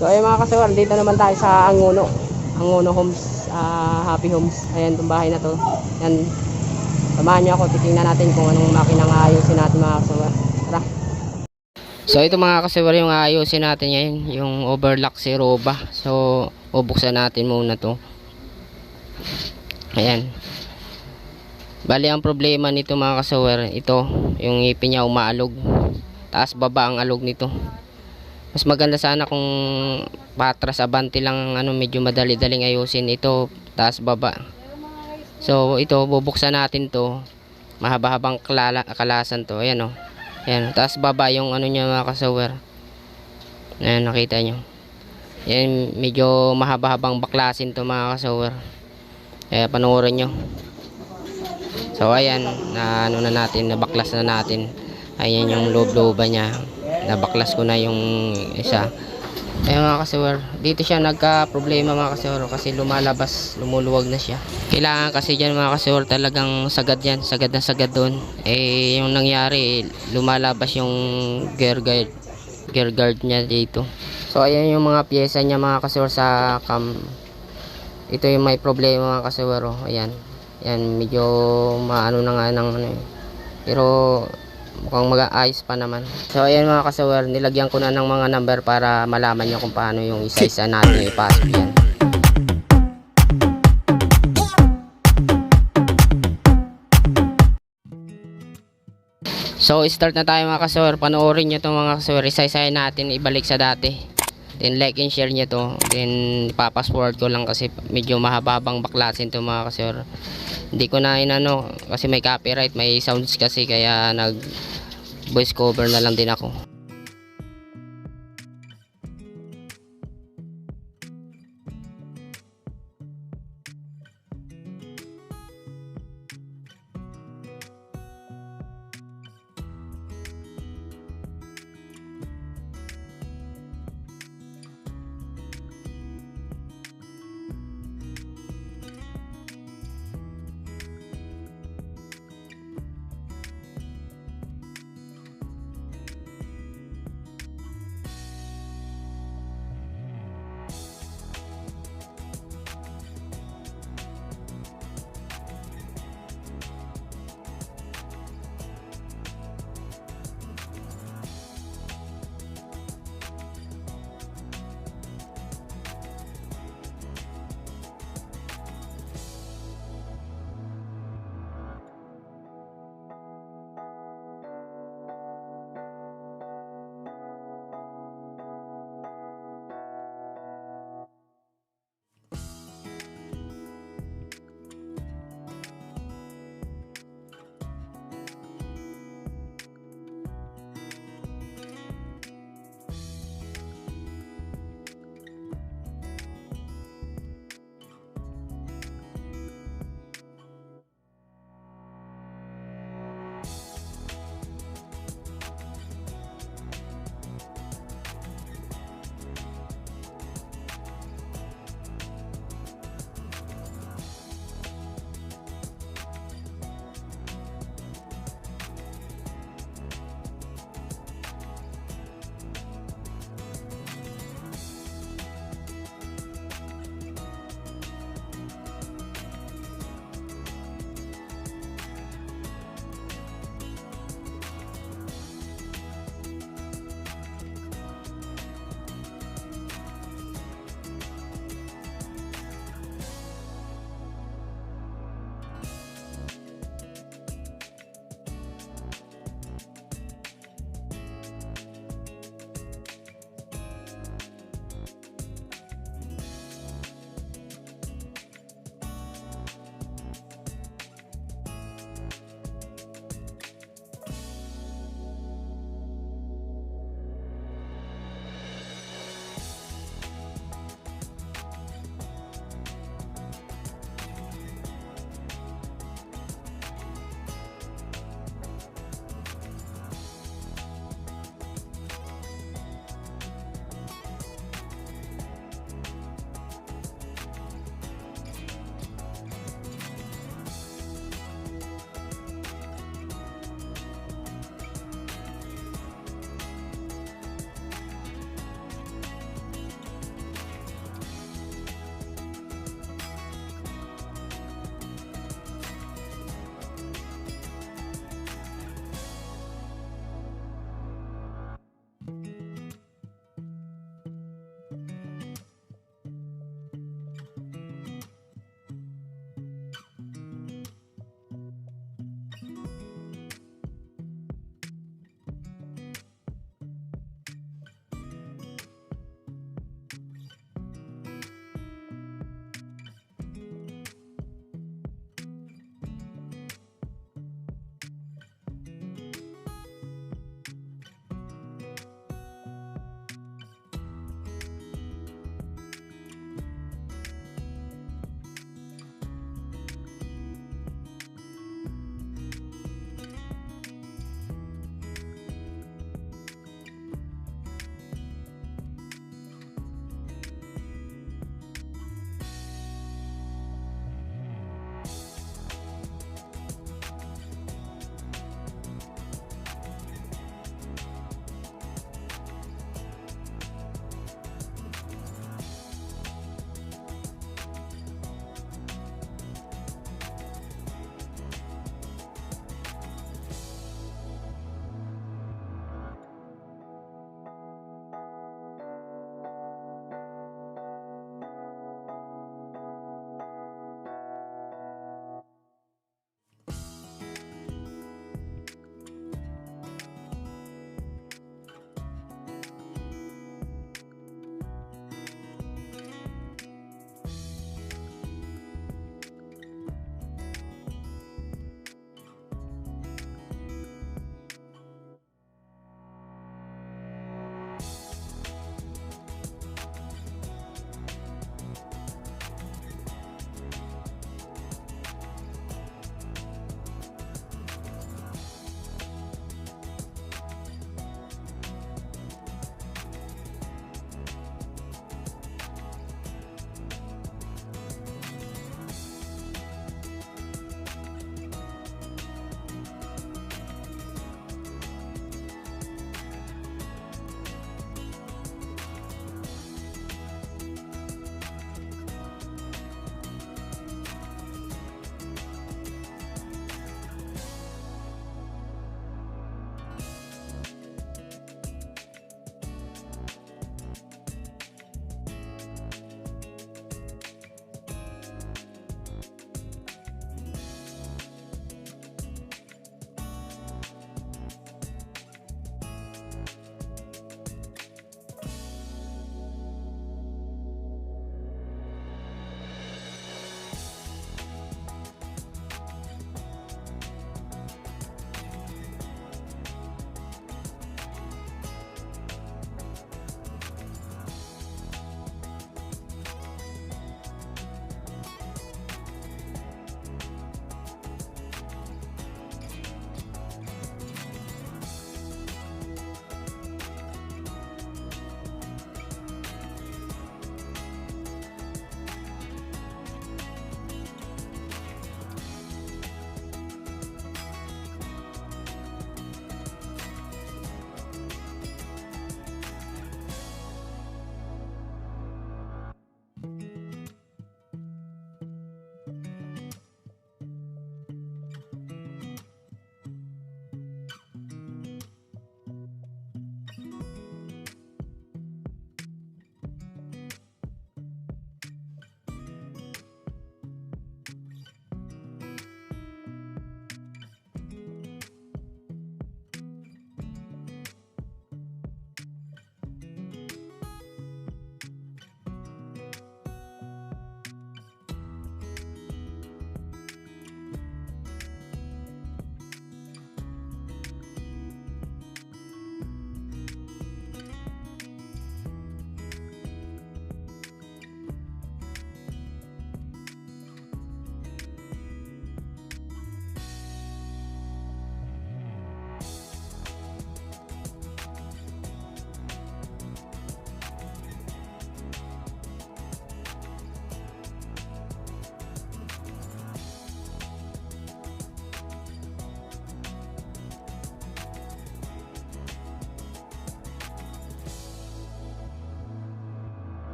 So ayun mga kasawar, dito naman tayo sa Angono Homes, Happy Homes. Ayan itong bahay na to. Yan, samahan nyo ako, titingnan natin kung anong makinang ayusin natin mga kasawar. Tara. So ito mga kasawar yung ayusin natin ngayon, yung overlock seruba. So bubuksan natin muna to. Ayan. Bali ang problema nito mga kasawar, ito yung ngipin niya umaalog. Taas baba ang alog nito. Mas maganda sana kung patras abante lang, medyo madali-daling ayusin. Ito taas baba. So ito bubuksan natin to. Mahaba-habang kalasan to. Ayan oh. Ayan, taas baba yung niya mga kasawar. Ayan, nakita nyo. Ayan, medyo mahaba-habang baklasin to mga kasawar. Kaya panoorin nyo. So ayan, na na natin, nabaklas na natin. Ayan yung loob-looban niya. Nabaklas ko na yung isa. Ayan mga kasawar, dito siya nagka-problema mga kasawar kasi lumalabas, lumuluwag na siya. Kailangan kasi dyan mga kasawar talagang sagad yan, sagad na sagad doon. Yung nangyari, lumalabas yung gear guard niya dito. So ayan yung mga pyesa niya mga kasawar sa cam. Ito yung may problema mga kasawar. Ayan, yan medyo maano na nga pero mukhang mag-aayos pa naman. So ayan mga kasawar, nilagyan ko na ng mga number para malaman nyo kung paano yung isa-isa natin ipasok yan. So start na tayo mga kasawar. Panoorin nyo itong mga kasawar, isa-isa natin ibalik sa dati. Then like and share nyo to. Then ipapasword ko lang kasi medyo mahaba-habang baklasin to mga kasawar. Hindi ko na kasi may copyright, may sounds kasi, kaya nag voice cover na lang din ako.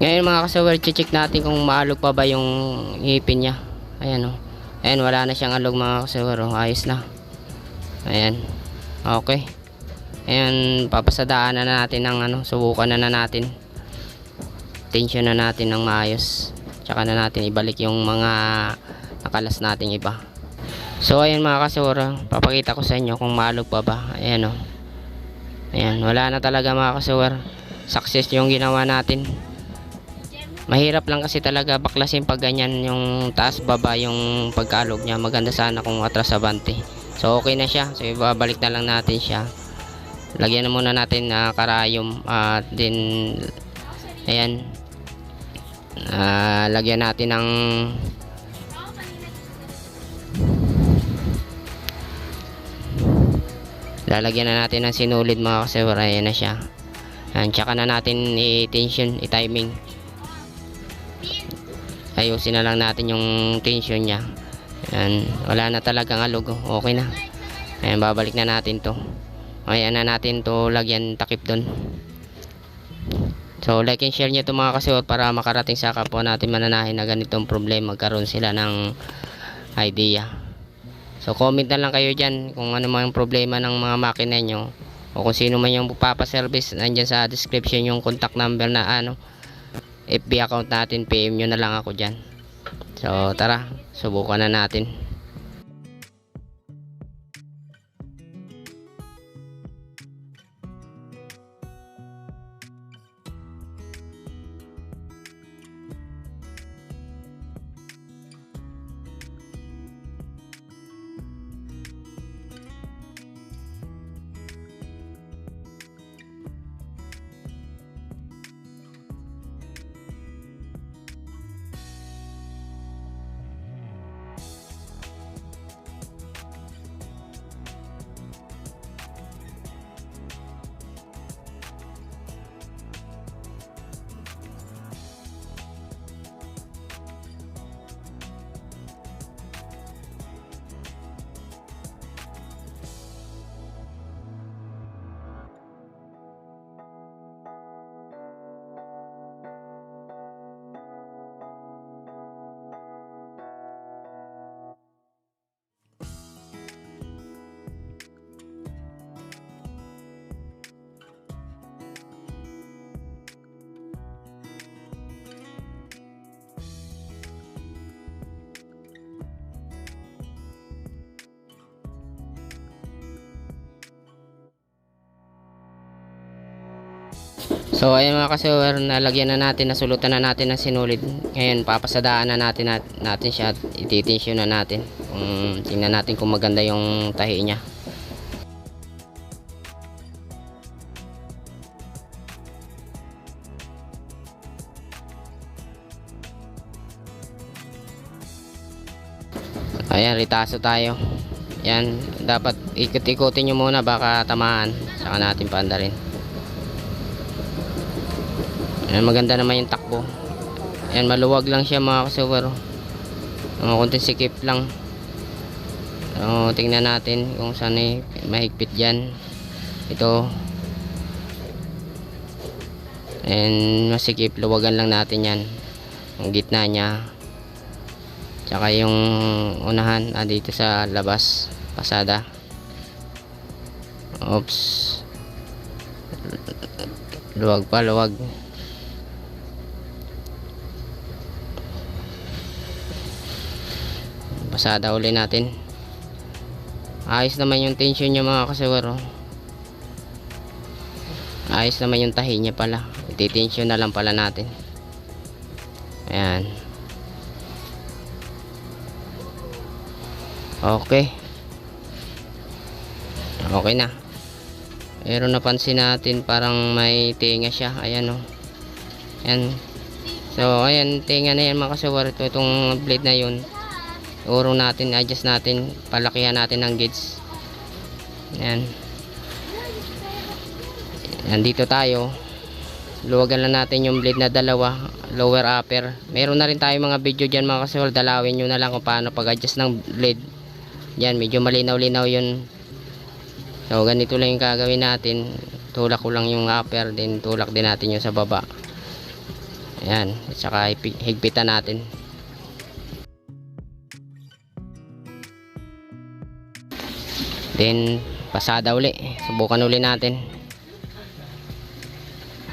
Ngayon mga kasawer, check natin kung maalog pa ba yung ngipin niya. Ayan o. Ayan, wala na siyang alog mga kasawer. Ayos na. Ayan. Okay. Ayan, papasadaan na natin ng subukan na natin. Tension na natin ng maayos. Tsaka na natin ibalik yung mga nakalas nating iba. So ayan mga kasawer, papakita ko sa inyo kung maalog pa ba. Ayan o. Ayan, wala na talaga mga kasawer. Success yung ginawa natin. Mahirap lang kasi talaga baklasin pag ganyan yung taas baba yung pagkalog niya. Maganda sana kung atras abante. So okay na siya. So ibabalik na lang natin siya. Lagyan na muna natin karayom at din ayan. Lagyan natin ng lalagyan na natin ng sinulid mga kasawer. Ayan na siya. Ayan, tsaka na natin i-tension, i-timing. Ayusin na lang natin yung tension nya. Ayan, wala na talagang alog. Okay na. Ayan, babalik na natin to. Ayan na natin to lagyan takip doon. So like and share nyo to mga kasawer para makarating sa kapwa natin mananahin na ganitong problema. Magkaroon sila ng idea. So comment na lang kayo dyan kung ano man yung problema ng mga makina nyo. O kung sino man yung papaservice. Nandyan sa description yung contact number na FB account natin, PM nyo na lang ako dyan. So tara, subukan na natin. So ayan mga kasawer, nalagyan na natin, nasulutan na natin ng sinulid. Ngayon papasadaan na natin siya at ititensyon na natin. Tingnan natin kung maganda yung tahi niya. Ayan, ritaso tayo. Yan, dapat ikot-ikotin nyo muna baka tamaan. Saka natin paandarin. Ayan, maganda naman yung takbo. Ayan, maluwag lang siya mga kasawer. Kunting sikip lang. So, tingnan natin kung saan mahigpit dyan. Ito. And masikip, luwagan lang natin yan. Ang gitna niya. Tsaka yung unahan dito sa labas. Pasada. Oops. Luwag pa, luwag. Pasada uli natin. Ayos naman yung tension niya mga kasawer. Ayos naman yung tahi niya pala. Ititensyon na lang pala natin. Ayan. Okay. Okay na. Pero napansin natin parang may tinga siya. Ayan o. Ayan. So ayan, tinga na yan mga kasawer. Itong blade na yun. Urong natin, adjust natin, palakihan natin ng gauge. Ayan. Nandito tayo. Luwagan lang natin yung blade na dalawa, lower upper. Meron na rin tayo mga video dyan mga kasawer. Dalawin nyo na lang kung paano pag-adjust ng blade. Yan, medyo malinaw-linaw yun. So ganito lang yung gagawin natin. Tulak ko lang yung upper, then tulak din natin yung sa baba. Ayan, at saka higpitan natin. Then pasada uli, subukan uli natin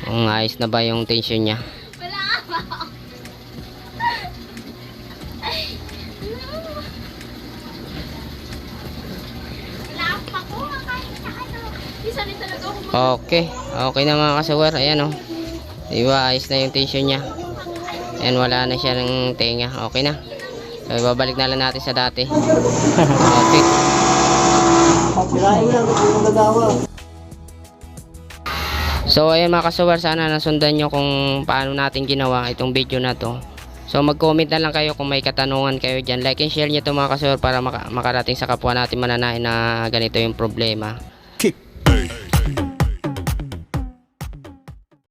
kung ayos na ba yung tension nya. Okay, okay na mga kasawer. Ayan, oh, diba ayos na yung tension nya. Ayan, wala na siya ng tenga. Okay na, so babalik na lang natin sa dati. Okay. So ayan mga kasawer, sana nasundan nyo kung paano natin ginawa itong video na to. So mag-comment na lang kayo kung may katanungan kayo dyan. Like and share nyo to mga kasawer para makarating sa kapwa natin mananahin na ganito yung problema.